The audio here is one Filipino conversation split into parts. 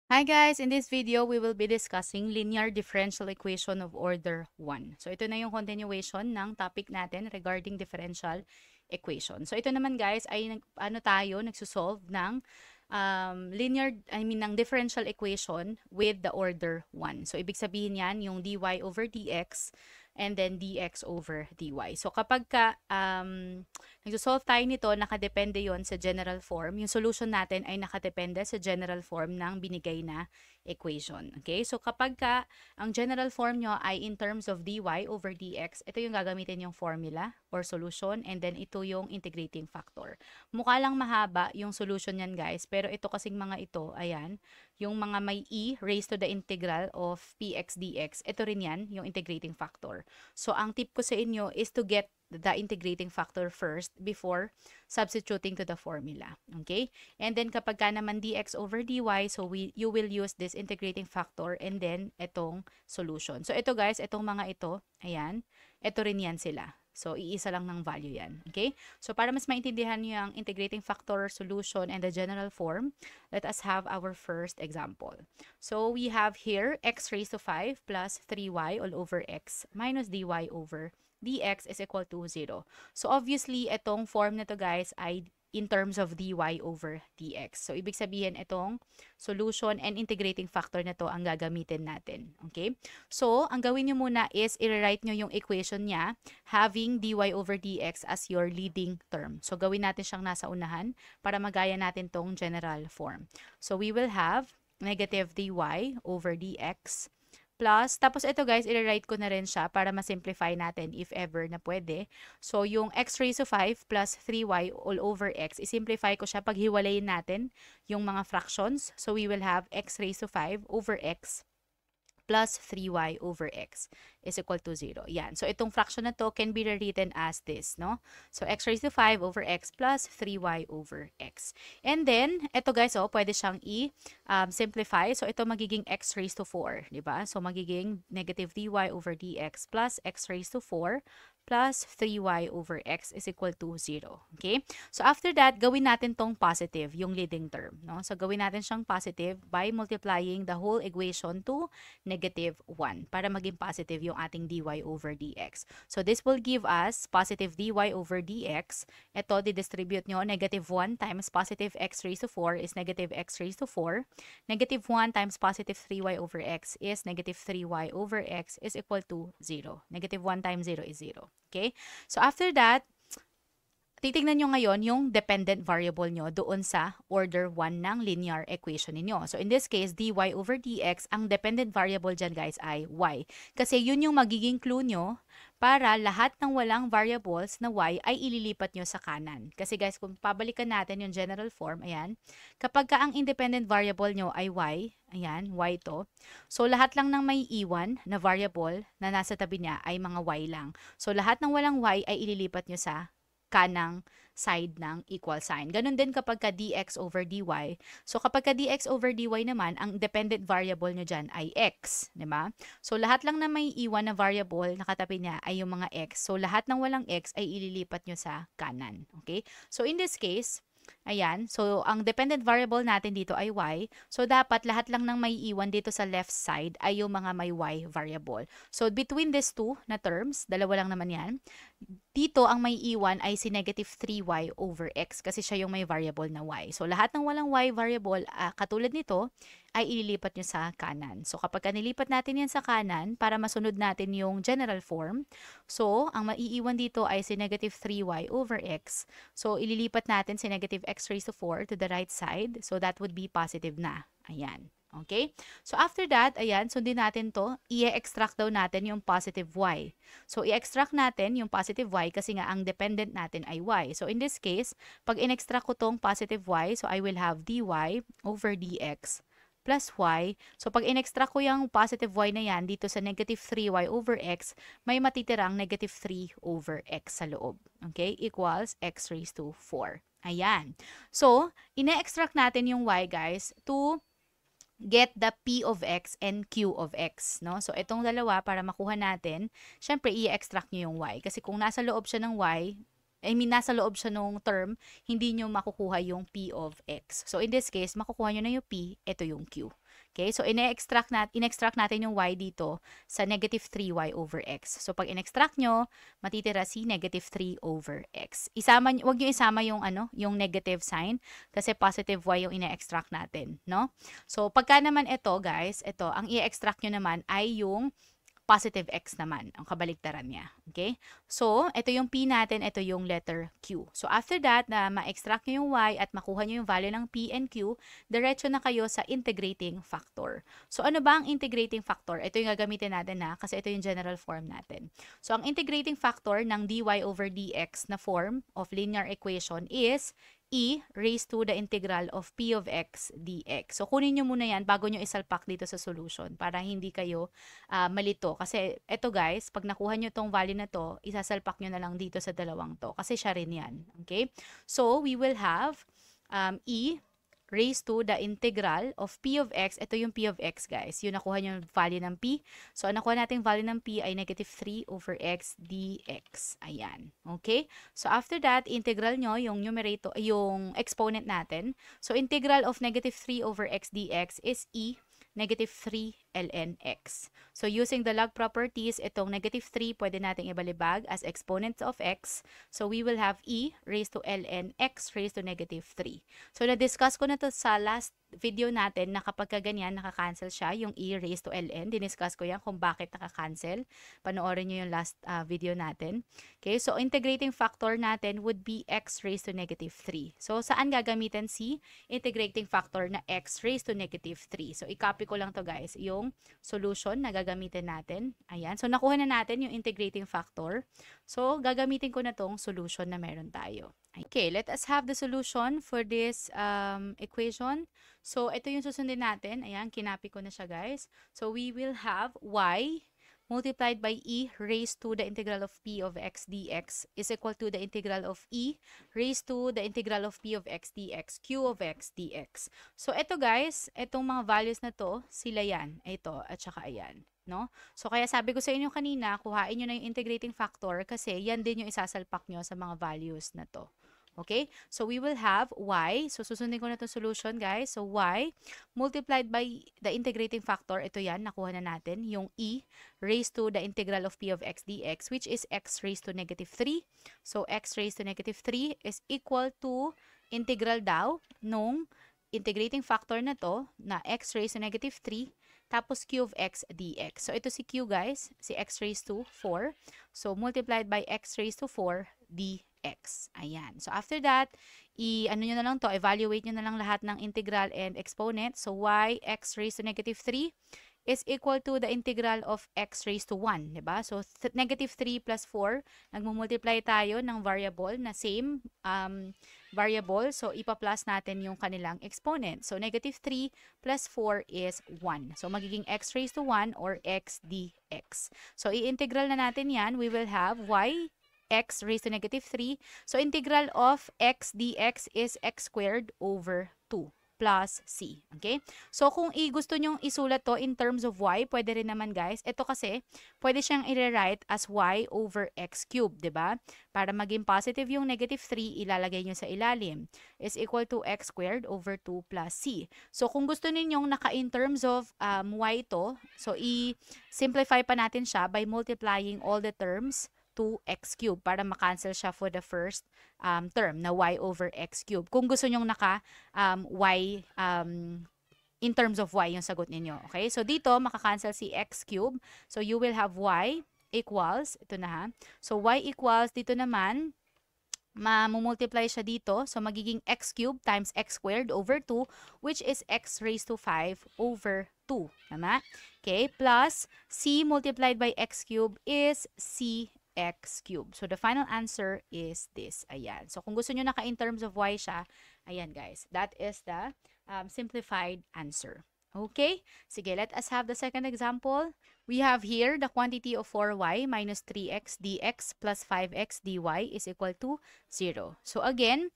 Hi guys! In this video, we will be discussing linear differential equation of order 1. So ito na yung continuation ng topic natin regarding differential equation. So ito naman guys ay nagsosolve ng ng differential equation with the order 1. So ibig sabihin yan yung dy over dx and then dx over dy. So kapag nagsosolve tayo nito, nakadepende yon sa general form. Yung solution natin ay nakadepende sa general form ng binigay na equation. Okay? So kapag ang general form nyo ay in terms of dy over dx, ito yung gagamitin yung formula or solution, and then ito yung integrating factor. Mukha lang mahaba yung solution yan guys, pero ito kasing mga ito, ayan, yung mga may e raised to the integral of px dx, ito rin yan, yung integrating factor. So, ang tip ko sa inyo is to get the integrating factor first before substituting to the formula. Okay? And then, kapag ka naman dx over dy, so you will use this integrating factor and then itong solution. So, ito guys, itong mga ito, ayan, ito rin yan sila. So, iisa lang ng value yan. Okay? So, para mas maintindihan nyo yung integrating factor, solution, and the general form, let us have our first example. So, we have here x raised to 5 plus 3y all over x minus dy over dx is equal to 0. So, obviously, itong form na to guys ay in terms of dy over dx. So, ibig sabihin itong solution and integrating factor na to ang gagamitin natin. Okay? So, ang gawin nyo muna is i-write nyo yung equation niya having dy over dx as your leading term. So, gawin natin siyang nasa unahan para magaya natin tong general form. So, we will have negative dy over dx plus, tapos ito guys, i-write ko na rin siya para ma-simplify natin if ever na pwede. So, yung x raised to 5 plus 3y all over x, i-simplify ko siya pag hiwalayin natin yung mga fractions. So, we will have x raised to 5 over x plus 3y over x is equal to 0. Yan. So, itong fraction na to can be rewritten as this, no? So, x raised to 5 over x plus 3y over x. And then, ito guys, pwede siyang i-simplify. So, ito magiging x raised to 4, di ba? So, magiging negative dy over dx plus x raised to 4 plus 3y over x is equal to 0. Okay? So, after that, gawin natin tong positive, yung leading term. No? So, gawin natin siyang positive by multiplying the whole equation to negative 1 para maging positive yung ating dy over dx. So, this will give us positive dy over dx. Ito, didistribute nyo, negative 1 times positive x raised to 4 is negative x raised to 4. Negative 1 times positive 3y over x is negative 3y over x is equal to 0. Negative 1 times 0 is 0. Okay? So, after that, titignan nyo ngayon yung dependent variable nyo doon sa order 1 ng linear equation ninyo. So, in this case, dy over dx, ang dependent variable dyan guys ay y. Kasi yun yung magiging clue nyo para lahat ng walang variables na y ay ililipat nyo sa kanan. Kasi guys, kung pabalikan natin yung general form, ayan, kapag ka ang independent variable nyo ay y, ayan, y to, so lahat lang ng may iwan na variable na nasa tabi niya ay mga y lang. So, lahat ng walang y ay ililipat nyo sa kanang side ng equal sign. Ganun din kapag ka dx over dy. So, kapag ka dx over dy naman, ang dependent variable nyo dyan ay x. Diba? So, lahat lang na may iwan na variable na katabi niya ay yung mga x. So, lahat ng walang x ay ililipat nyo sa kanan. Okay? So, in this case, ayan. So, ang dependent variable natin dito ay y. So, dapat lahat lang ng may iwan dito sa left side ay yung mga may y variable. So, between these two na terms, dalawa lang naman yan, dito ang may iwan ay si negative 3y over x kasi siya yung may variable na y. So, lahat ng walang y variable, katulad nito, ay ililipat nyo sa kanan. So, kapag nilipat natin yan sa kanan, para masunod natin yung general form, so, ang maiiwan dito ay si negative 3y over x. So, ililipat natin si negative x raised to 4 to the right side. So, that would be positive na. Ayan. Okay? So, after that, ayan, sundin natin to. I-extract daw natin yung positive y. So, i-extract natin yung positive y kasi nga ang dependent natin ay y. So, in this case, pag in-extract ko tong positive y, so I will have dy over dx plus y. So, pag in-extract ko yung positive y na yan dito sa negative 3y over x, may matitirang negative 3 over x sa loob. Okay? Equals x raised to 4. Ayan. So, ina-extract natin yung y, guys, to get the p of x and q of x, no? So, itong dalawa, para makuha natin, syempre, i-extract nyo yung y. Kasi kung nasa loob siya ng y, nasa loob siya nung term, hindi nyo makukuha yung p of x. So, in this case, makukuha nyo na yung p, ito yung q. Okay, so in-extract natin yung y dito sa negative 3y over x. So pag in-extract nyo, matitira si negative 3 over x. Wag nyo isama yung yung negative sign kasi positive y yung ine-extract natin, no? So pagka naman ito, guys, ang i-extract nyo naman ay yung positive x naman, ang kabaligtaran niya. Okay? So, ito yung p natin, ito yung letter q. So, after that, na ma-extract nyo yung y at makuha nyo yung value ng p and q, diretso na kayo sa integrating factor. So, ano ba ang integrating factor? Ito yung gagamitin natin kasi ito yung general form natin. So, ang integrating factor ng dy over dx na form of linear equation is e raised to the integral of p of x dx. So, kunin nyo muna yan bago nyo isalpak dito sa solution para hindi kayo malito. Kasi, eto guys, pag nakuha nyo tong value na to, isasalpak nyo na lang dito sa dalawang to. Kasi siya rin yan. Okay? So, we will have e raised to the integral of p of x. Ito yung p of x, guys. Yung nakuha nyo yung value ng p. So, ang nakuha natin value ng p ay negative 3 over x dx. Ayan. Okay? So, after that, integral nyo yung numerator, yung exponent natin. So, integral of negative 3 over x dx is e negative 3 ln x. So, using the log properties, itong negative 3 pwede nating ibalibag as exponents of x. So, we will have e raised to ln x raised to negative 3. So, na-discuss ko na to sa last video natin na kapag ganyan, nakakancel siya, yung e raised to ln. Diniscuss ko yan kung bakit nakakancel. Panoorin nyo yung last video natin. Okay, so integrating factor natin would be x raised to negative 3. So, saan gagamitin si integrating factor na x raised to negative 3? So, i-copy ko lang to guys, yung solution na gagamitin natin. Ayan. So, nakuha na natin yung integrating factor. So, gagamitin ko na tong solution na meron tayo. Okay, let us have the solution for this equation. So, ito yung susundin natin. Ayan, kinapi ko na siya, guys. So, we will have y multiplied by e raised to the integral of p of x dx is equal to the integral of e raised to the integral of p of x dx, q of x dx. So, ito guys, itong mga values na to, sila yan. Ito, at saka ayan. No? So, kaya sabi ko sa inyo kanina, kuhain nyo na yung integrating factor kasi yan din yung isasalpak nyo sa mga values na to. Okay? So, we will have y. So, susundin ko na itong solution, guys. So, y multiplied by the integrating factor. Ito yan, nakuha na natin. Yung e raised to the integral of p of x dx, which is x raised to negative 3. So, x raised to negative 3 is equal to integral daw nung integrating factor na to, na x raised to negative 3, tapos q of x dx. So, ito si q, guys. Si x raised to 4. So, multiplied by x raised to 4 dx. Ayan. So, after that, ano nyo na lang to, evaluate nyo na lang lahat ng integral and exponent. So, y x raised to negative 3 is equal to the integral of x raised to 1. Diba? So, negative 3 plus 4, nagmumultiply tayo ng variable na same variable. So, ipa-plus natin yung kanilang exponent. So, negative 3 plus 4 is 1. So, magiging x raised to 1 or x dx. So, i-integral na natin yan. We will have y x raised to negative 3. So, integral of x dx is x squared over 2 plus c. Okay? So, kung gusto nyong isulat to in terms of y, pwede rin naman guys. Ito kasi, pwede siyang i-rewrite as y over x cubed, diba? Para maging positive yung negative 3, ilalagay nyo sa ilalim. Is equal to x squared over 2 plus c. So, kung gusto ninyong naka-in terms of y to, so i-simplify pa natin siya by multiplying all the terms to x cubed para makancel siya for the first term na y over x cubed. Kung gusto nyong y in terms of y yung sagot ninyo. Okay? So, dito makakancel si x cubed. So, you will have y equals, ito na ha. So, y equals, dito naman, mamumultiply siya dito. So, magiging x cubed times x squared over 2, which is x raised to 5 over 2. Tama? Okay? Plus, c multiplied by x cubed is c x cubed. So, the final answer is this. Ayan. So, kung gusto nyo in terms of y siya, ayan guys. That is the simplified answer. Okay? Sige, let us have the second example. We have here the quantity of 4y minus 3x dx plus 5x dy is equal to 0. So, again,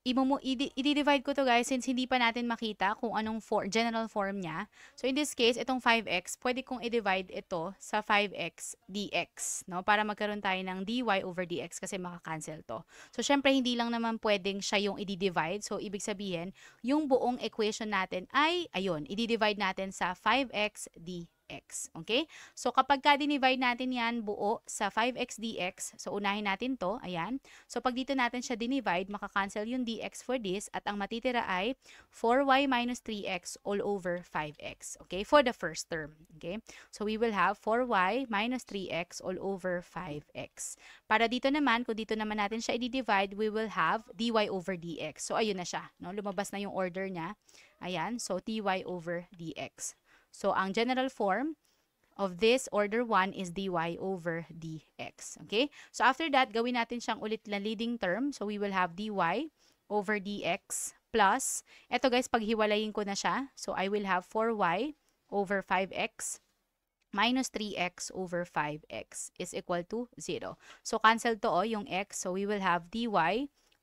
i-divide ko to guys since hindi pa natin makita kung anong general form niya. So in this case, itong 5x, pwede kong i-divide ito sa 5x dx, no? Para magkaroon tayo ng dy over dx kasi makakancel to. So syempre hindi lang naman pwedeng siya yung i-divide. So ibig sabihin, yung buong equation natin ay, ayun, i-divide natin sa 5x dx. Okay? So kapag ka-divide natin yan buo sa 5x dx, so unahin natin to, ayan. So pag dito natin siya dinivide, makakancel yung dx for this at ang matitira ay 4y minus 3x all over 5x. Okay? For the first term. Okay? So we will have 4y minus 3x all over 5x. Para dito naman, kung dito naman natin siya i-divide, we will have dy over dx. So ayun na siya. No? Lumabas na yung order niya. Ayan. So dy over dx. So ang general form of this order 1 is dy over dx. Okay? So after that, gawin natin siyang ulit na leading term. So we will have dy over dx plus, eto guys, paghiwalayin ko na siya. So I will have 4y over 5x minus 3x over 5x is equal to 0. So cancel to yung x. So we will have dy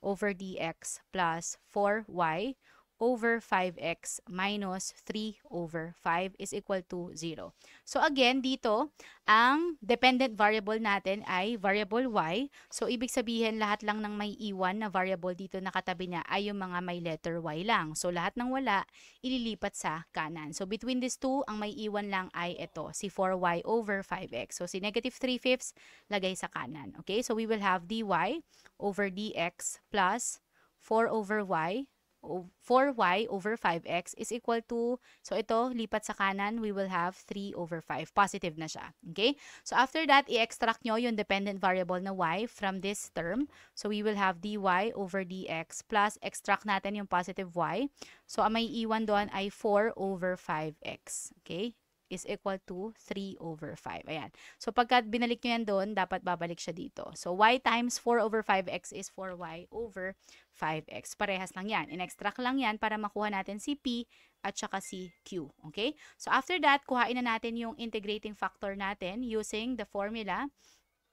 over dx plus 4y over 5x minus 3 over 5 is equal to 0. So again, dito, ang dependent variable natin ay variable y. So ibig sabihin, lahat lang ng may iwan na variable dito na katabi niya ay yung mga may letter y lang. So lahat ng wala, ililipat sa kanan. So between these two, ang may iwan lang ay ito, si 4y over 5x. So si negative 3/5, lagay sa kanan. Okay, so we will have dy over dx plus 4 over y 4y over 5x is equal to, so ito, lipat sa kanan, we will have 3 over 5. Positive na siya. Okay? So after that, i-extract nyo yung dependent variable na y from this term. So we will have dy over dx plus extract natin yung positive y. So ang may iwan doon ay 4 over 5x. Okay? Is equal to 3 over 5. Ayan. So pagka binalik nyo yan doon, dapat babalik siya dito. So y times 4 over 5x is 4y over 5x. Parehas lang yan. In-extract lang yan para makuha natin si p at saka si q. Okay? So after that, kuhain na natin yung integrating factor natin using the formula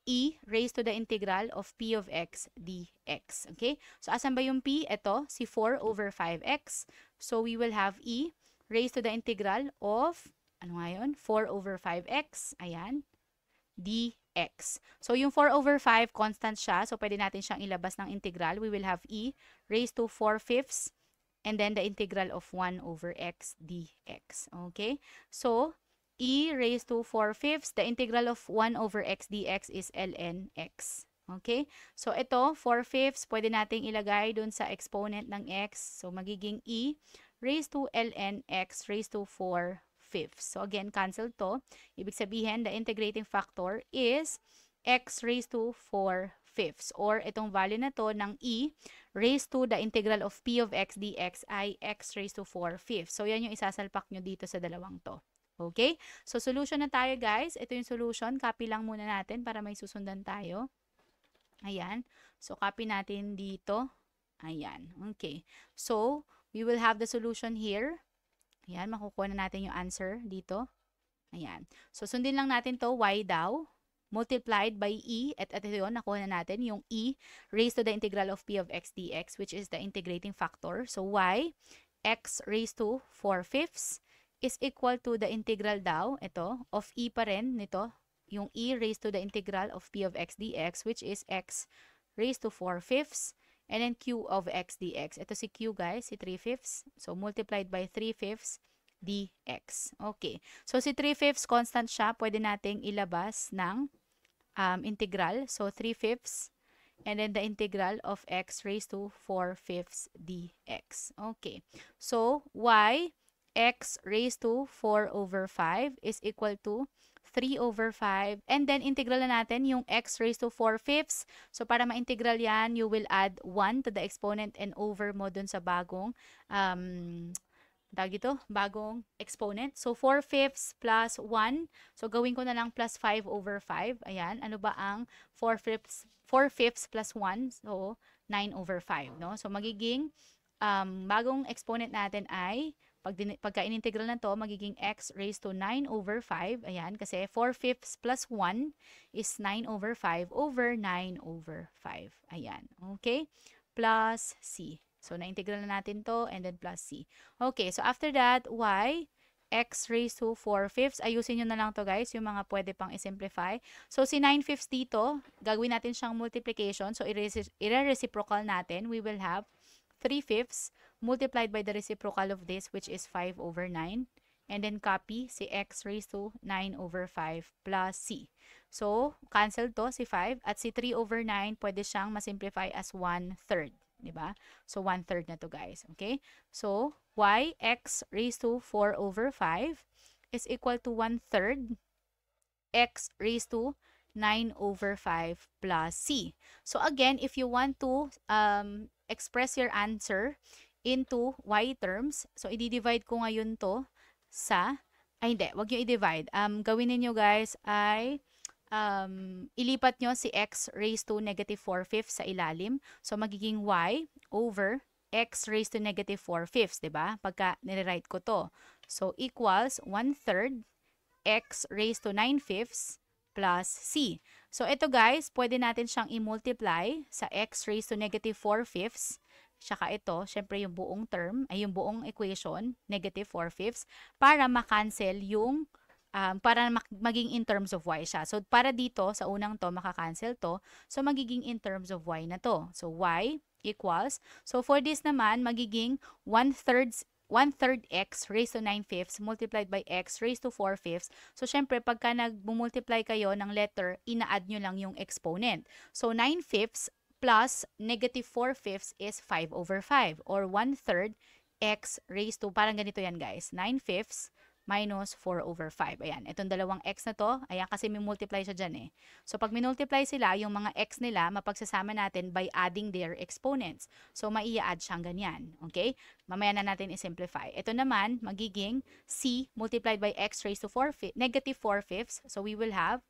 e raised to the integral of p of x dx. Okay? So asan ba yung p? Ito, si 4 over 5x. So we will have e raised to the integral of, ano nga yun? 4 over 5x. Ayan. dx. So, yung 4 over 5, constant siya. So, pwede natin siyang ilabas ng integral. We will have e raised to 4/5 and then the integral of 1 over x dx. Okay? So, e raised to 4/5, the integral of 1 over x dx is ln x. Okay? So, ito, 4/5, pwede nating ilagay dun sa exponent ng x. So, magiging e raised to ln x raised to 4/5. So again, cancel to. Ibig sabihin, the integrating factor is x raised to 4/5. Or itong value na to ng e raised to the integral of p of x dx ay x raised to 4/5. So yan yung isasalpak nyo dito sa dalawang to. Okay? So solution na tayo guys. Ito yung solution. Copy lang muna natin para may susundan tayo. Ayan. So copy natin dito. Ayan. Okay. So we will have the solution here. Ayan, makukuha na natin yung answer dito. Ayan. So, sundin lang natin to, y daw, multiplied by e, at ito yun, nakuha na natin yung e raised to the integral of p of x dx, which is the integrating factor. So, y, x raised to 4/5 is equal to the integral daw, ito, of e pa rin, nito, yung e raised to the integral of p of x dx, which is x raised to 4/5. And then q of x dx. Ito si q guys, si 3/5. So, multiplied by 3/5 dx. Okay. So, si 3/5 constant siya. Pwede nating ilabas ng integral. So, 3/5. And then the integral of x raised to 4/5 dx. Okay. So, y x raised to 4 over 5 is equal to 3 over 5. And then, integral na natin yung x raised to 4/5. So, para ma-integral yan, you will add 1 to the exponent and over mo dun sa bagong, bagong exponent. So, 4/5 plus 1. So, gawin ko na lang plus 5 over 5. Ayan. Ano ba ang 4/5 plus 1? So, 9 over 5. No? So, magiging bagong exponent natin ay pagka in-integral na to, magiging x raised to 9 over 5. Ayan, kasi 4/5 plus 1 is 9 over 5 over 9 over 5. Ayan, okay? Plus c. So, na-integral na natin to and then plus c. Okay, so after that, y, x raised to 4/5. Ayusin nyo na lang to guys, yung mga pwede pang i-simplify. So, si 9/5 dito, gagawin natin siyang multiplication. So, i-reciprocal natin. We will have 3/5 multiplied by the reciprocal of this, which is 5/9. And then copy si x raised to 9/5 plus c. So, cancel to si 5 at si 3/9 pwede siyang masimplify as 1/3. Diba? So, 1/3 na to guys. Okay? So, y x raised to 4/5 is equal to 1/3 x raised to 9/5 plus c. So, again, if you want to express your answer into y terms, so, i-divide ko ngayon to sa, ay hindi, wag nyo i-divide. Gawin niyo guys ay ilipat nyo si x raised to negative 4/5 sa ilalim. So, magiging y over x raised to negative 4/5, diba? Pagka nire-write ko to. So, equals 1/3 x raised to 9/5 plus c. So, ito guys, pwede natin siyang i-multiply sa x raised to negative 4/5. Tsaka ito, syempre yung buong term, ay yung buong equation, negative 4/5, para makancel yung para maging in terms of y siya. So, para dito, sa unang to, makakancel to. So, magiging in terms of y na to. So, y equals, so for this naman, magiging 1/3 x raised to 9/5 multiplied by x raised to 4/5. So, syempre, pagka nag-multiply kayo ng letter, ina-add nyo lang yung exponent. So, 9/5 plus negative 4/5 is 5/5 or 1/3 x raised to, parang ganito yan guys, 9/5 minus 4/5. Ayan, itong dalawang x na to, ayan kasi may multiply siya dyan eh. So, pag minultiply sila, yung mga x nila, mapagsasama natin by adding their exponents. So, maia-add siyang ganyan. Okay? Mamaya na natin i-simplify. Ito naman, magiging c multiplied by x raised to negative 4/5. So, we will have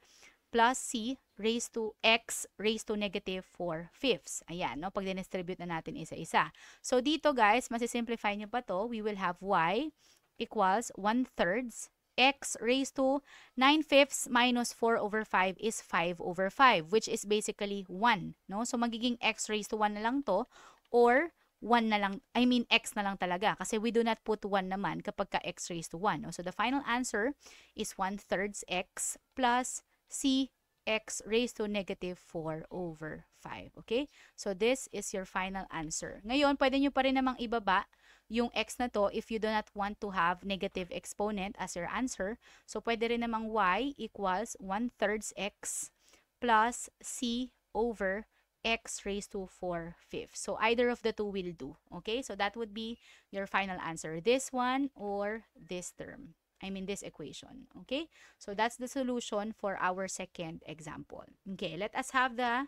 plus c raised to x raised to negative 4/5. Ayan, no? Pag dinistribute na natin isa-isa. So, dito guys, masisimplify nyo pa to. We will have y equals 1/3 x raised to 9/5 minus 4/5 is 5/5, which is basically 1. No? So, magiging x raised to 1 na lang to or 1 na lang, I mean x na lang talaga kasi we do not put 1 naman kapag ka x raised to 1. No? So, the final answer is 1/3 x plus c x raised to negative 4/5. Okay? So, this is your final answer. Ngayon, pwede nyo pa rin namang ibaba yung x na to if you do not want to have negative exponent as your answer. So, pwede rin namang y equals 1/3 x plus c over x raised to 4/5. So, either of the two will do. Okay? So, that would be your final answer. This one or this term. I mean this equation. Okay? So, that's the solution for our second example. Okay, let us have the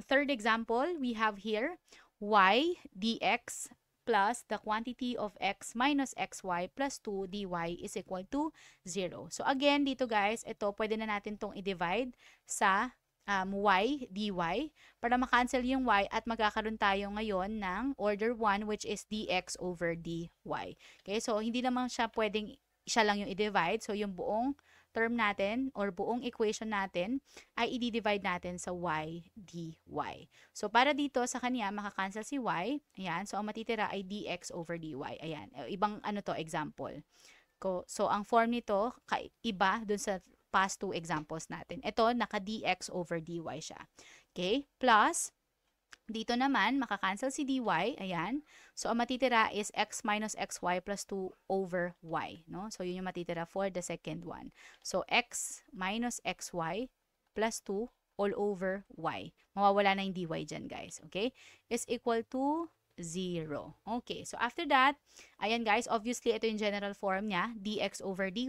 third example. We have here y dx plus the quantity of x minus xy plus 2 dy is equal to 0. So, again, dito guys, ito pwede na natin tong i-divide sa y dy para makancel yung y at magkakaroon tayo ngayon ng order 1 which is dx over dy. Okay? So, hindi naman siya pwedeng siya lang yung i-divide. So, yung buong term natin or buong equation natin ay i-divide natin sa y dy. So, para dito sa kanya, makakancel si y. Ayan. So, ang matitira ay dx over dy. Ayan. Ibang ano to, example. So, ang form nito, iba dun sa past two examples natin. Ito, naka-dx over dy siya. Okay? Plus, dito naman, makakancel si dy. Ayan. So, ang matitira is x minus xy plus 2 over y. No? So, yun yung matitira for the second one. So, x minus xy plus 2 all over y. Mawawala na yung dy dyan, guys. Okay? Is equal to 0. Okay. So, after that, ayan guys, obviously, ito yung general form niya, dx over dy.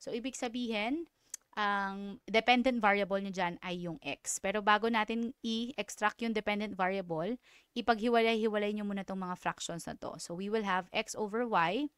So, ibig sabihin, ang dependent variable nyo dyan ay yung x. Pero bago natin i-extract yung dependent variable, ipaghiwalay-hiwalay nyo muna itong mga fractions na to. So, we will have x over y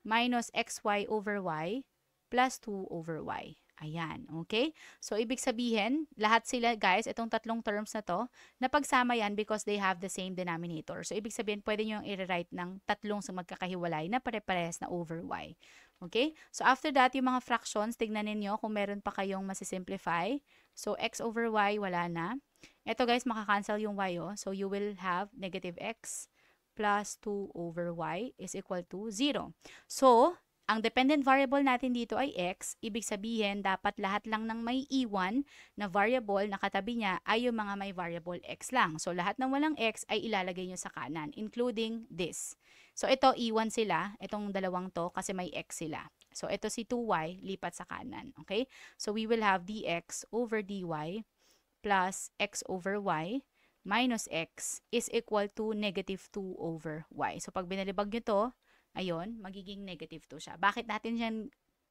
minus xy over y plus 2 over y. Ayan, okay? So, ibig sabihin, lahat sila, guys, itong tatlong terms na to, napagsama yan because they have the same denominator. So, ibig sabihin, pwede nyo yung i-rewrite ng tatlong sa magkakahiwalay na pare-parehas na over y. Okay? So, after that, yung mga fractions, tignan ninyo kung meron pa kayong masisimplify. So, x over y, wala na. Ito, guys, makakancel yung y, oh. So, you will have negative x plus 2 over y is equal to 0. So, ang dependent variable natin dito ay x, ibig sabihin dapat lahat lang ng may iwan na variable na katabi niya ay yung mga may variable x lang. So, lahat ng walang x ay ilalagay nyo sa kanan, including this. So, ito, iwan sila, itong dalawang to, kasi may x sila. So, ito si 2y, lipat sa kanan. Okay? So, we will have dx over dy plus x over y minus x is equal to negative 2 over y. So, pag binalibag nyo to, ayun, magiging negative 2 siya. Bakit natin yan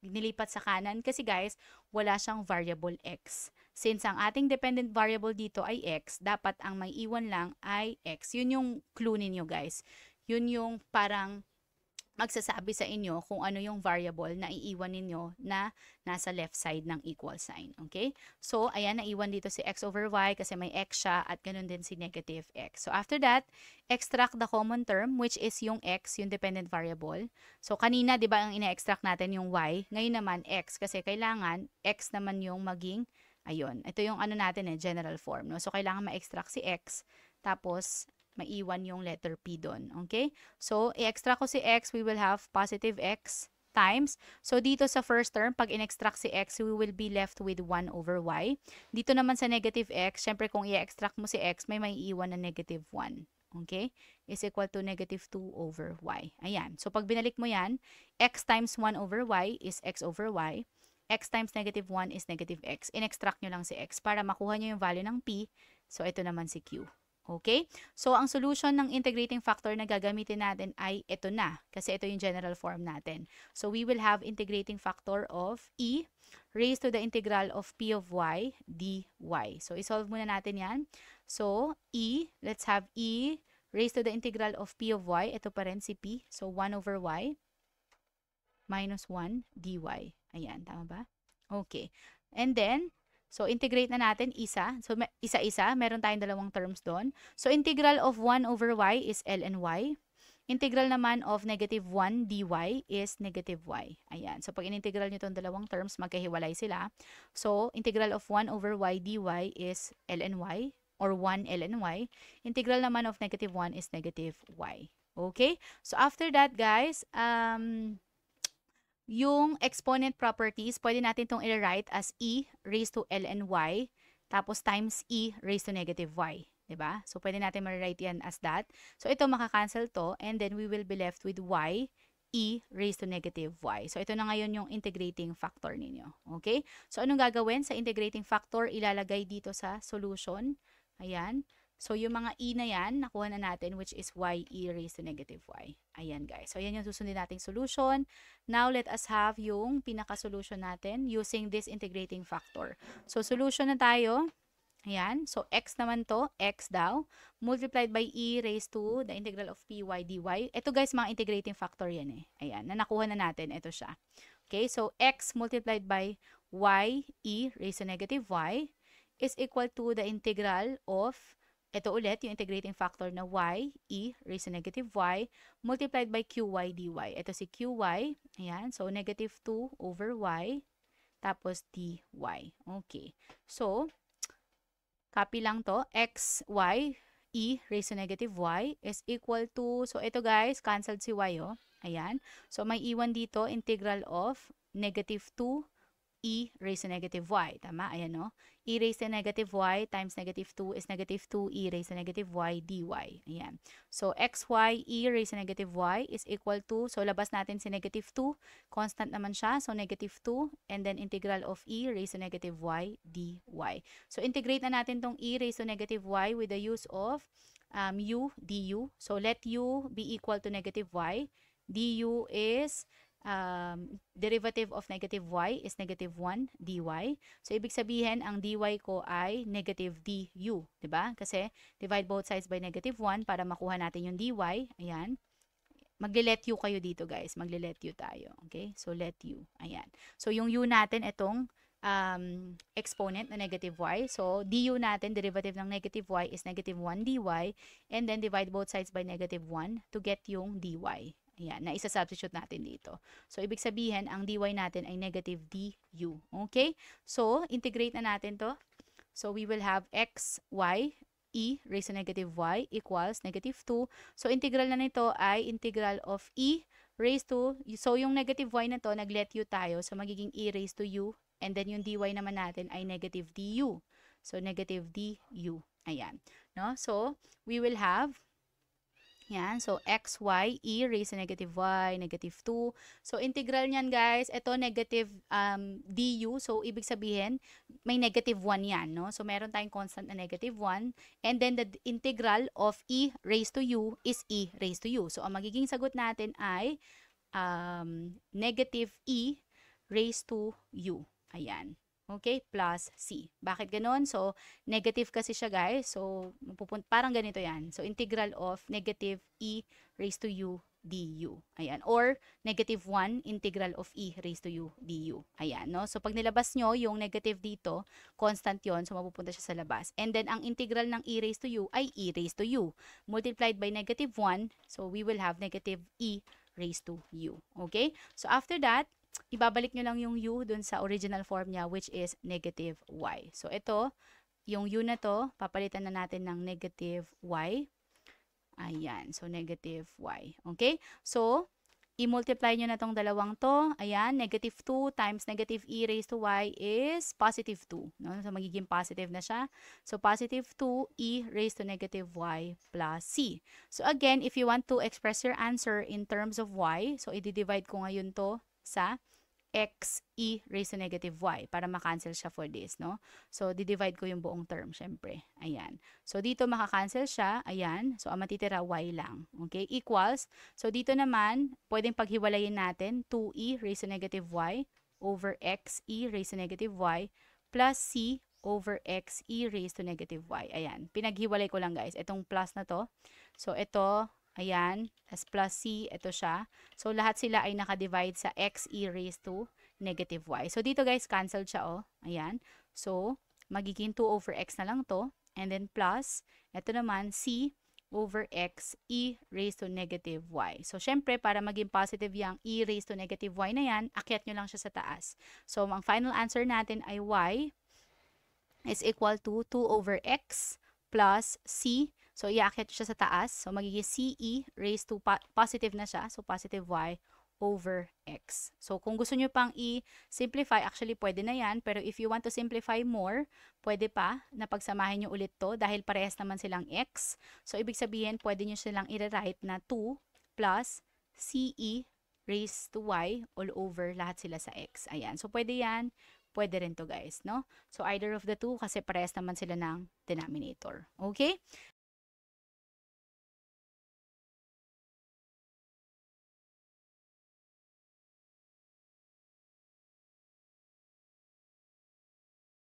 nilipat sa kanan? Kasi guys, wala siyang variable x. Since ang ating dependent variable dito ay x, dapat ang may iwan lang ay x. Yun yung clue ninyo guys. Yun yung parang magsasabi sa inyo kung ano yung variable na iiwan ninyo na nasa left side ng equal sign. Okay? So, ayan, naiwan dito si x over y kasi may x siya at ganun din si negative x. So, after that, extract the common term which is yung x, yung dependent variable. So, kanina, di ba, ang ina-extract natin yung y. Ngayon naman, x kasi kailangan x naman yung maging, ayun, ito yung ano natin general form. No? So, kailangan ma-extract si x tapos maiwan yung letter P doon. Okay? So, i-extract ko si x, we will have positive x times. So, dito sa first term, pag in-extract si x, we will be left with 1 over y. Dito naman sa negative x, syempre kung i-extract mo si x, may maiiwan na negative 1. Okay? Is equal to negative 2 over y. Ayan. So, pag binalik mo yan, x times 1 over y is x over y. X times negative 1 is negative x. In-extract nyo lang si x para makuha nyo yung value ng p. So, ito naman si q. Okay? So, ang solution ng integrating factor na gagamitin natin ay ito na. Kasi ito yung general form natin. So, we will have integrating factor of e raised to the integral of p of y dy. So, isolve muna natin yan. So, e, let's have e raised to the integral of p of y. Ito pa rin si p. So, 1 over y minus 1 dy. Ayan, tama ba? Okay. And then, so, integrate na natin isa. So, isa-isa. Meron tayong dalawang terms doon. So, integral of 1 over y is ln y. Integral naman of negative 1 dy is negative y. Ayan. So, pag in-integral nyo itong dalawang terms, magkahiwalay sila. So, integral of 1 over y dy is ln y or 1 ln y. Integral naman of negative 1 is negative y. Okay? So, after that, guys, yung exponent properties, pwede natin itong i-write as e raised to ln y, tapos times e raised to negative y. Diba? So, pwede natin ma-write yan as that. So, ito makakancel to, and then we will be left with y e raised to negative y. So, ito na ngayon yung integrating factor ninyo. Okay? So, anong gagawin sa integrating factor? Ilalagay dito sa solution. Ayan. So, yung mga e na yan, nakuha na natin, which is y e raised to negative y. Ayan, guys. So, yan yung susundin nating solution. Now, let us have yung pinaka-solution natin using this integrating factor. So, solution na tayo. Ayan. So, x naman to, x daw, multiplied by e raised to the integral of py dy. Ito, guys, mga integrating factor yan eh. Ayan, na nakuha na natin. Ito siya. Okay, so, x multiplied by y e raised to negative y is equal to the integral of, ito ulit, yung integrating factor na y, e, raised to negative y, multiplied by qy dy. Ito si qy, ayan, so negative 2 over y, tapos dy. Okay, so, copy lang to, x, y, e, raised to negative y is equal to, so ito guys, cancelled si y, oh. Ayan, so may iwan dito, integral of negative 2 e raised to negative y. Tama? Ayan, no? E raised to negative y times negative 2 is negative 2 e raised to negative y dy. Ayan. So, xy e raised to negative y is equal to, so labas natin si negative 2. Constant naman siya. So, negative 2 and then integral of e raised to negative y dy. So, integrate na natin tong e raised to negative y with the use of u du. So, let u be equal to negative y. Du is derivative of negative y is negative 1 dy. So, ibig sabihin, ang dy ko ay negative du. Diba? Kasi, divide both sides by negative 1 para makuha natin yung dy. Ayan. Magle-let u kayo dito, guys. Magle-let u tayo. Okay? So, let u. Ayan. So, yung u natin, itong exponent na negative y. So, du natin, derivative ng negative y is negative 1 dy. And then, divide both sides by negative 1 to get yung dy. Ayan, na isa-substitute natin dito. So, ibig sabihin, ang dy natin ay negative du. Okay? So, integrate na natin to. So, we will have x, y, e raised to negative y equals negative 2. So, integral na nito ay integral of e raised to, so yung negative y na to, nag-let u tayo, so magiging e raised to u, and then yung dy naman natin ay negative du. So, negative du. Ayan. No? So, we will have, yan, so xy, e raised to negative y, negative 2. So, integral niyan guys, ito negative du. So, ibig sabihin, may negative 1 yan, no? So, meron tayong constant na negative 1. And then, the integral of e raised to u is e raised to u. So, ang magiging sagot natin ay negative e raised to u. Ayan. Okay, plus c. Bakit ganun? So, negative kasi siya guys. So, parang ganito yan. So, integral of negative e raised to u du. Ayan. Or, negative 1 integral of e raised to u du. Ayan, no? So, pag nilabas nyo yung negative dito, constant yon, so mapupunta siya sa labas. And then, ang integral ng e raised to u ay e raised to u. Multiplied by negative 1, so we will have negative e raised to u. Okay? So, after that, ibabalik nyo lang yung u dun sa original form niya, which is negative y. So, ito, yung u na to, papalitan na natin ng negative y. Ayan. So, negative y. Okay? So, i-multiply nyo na tong dalawang to. Ayan, negative 2 times negative e raised to y is positive 2. No? So, magiging positive na siya. So, positive 2 e raised to negative y plus c. So, again, if you want to express your answer in terms of y, so, i-divide ko ngayon to sa x e raised to negative y para makancel siya for this, no? So, di-divide ko yung buong term, syempre. Ayan. So, dito makakancel siya. Ayan. So, ang matitira y lang. Okay? Equals. So, dito naman, pwedeng paghiwalayin natin 2e raised to negative y over x e raised to negative y plus c over x e raised to negative y. Ayan. Pinaghiwalay ko lang, guys. Itong plus na to. So, ito, ayan, as plus c, ito siya. So, lahat sila ay nakadivide sa x e raised to negative y. So, dito guys, cancelled siya, oh. Ayan. So, magiging 2 over x na lang to. And then plus, ito naman, c over x e raised to negative y. So, syempre, para maging positive yung e raised to negative y na yan, akyat nyo lang siya sa taas. So, ang final answer natin ay y is equal to 2 over x plus c. So, iaakit siya sa taas. So, magiging CE raised to positive na siya. So, positive y over x. So, kung gusto nyo pang i-simplify, actually, pwede na yan. Pero if you want to simplify more, pwede pa na pagsamahin nyo ulit to dahil parehas naman silang x. So, ibig sabihin, pwede nyo silang i-write na 2 plus CE raised to y all over lahat sila sa x. Ayan. So, pwede yan. Pwede rin to guys, no? So, either of the two kasi parehas naman sila ng denominator. Okay?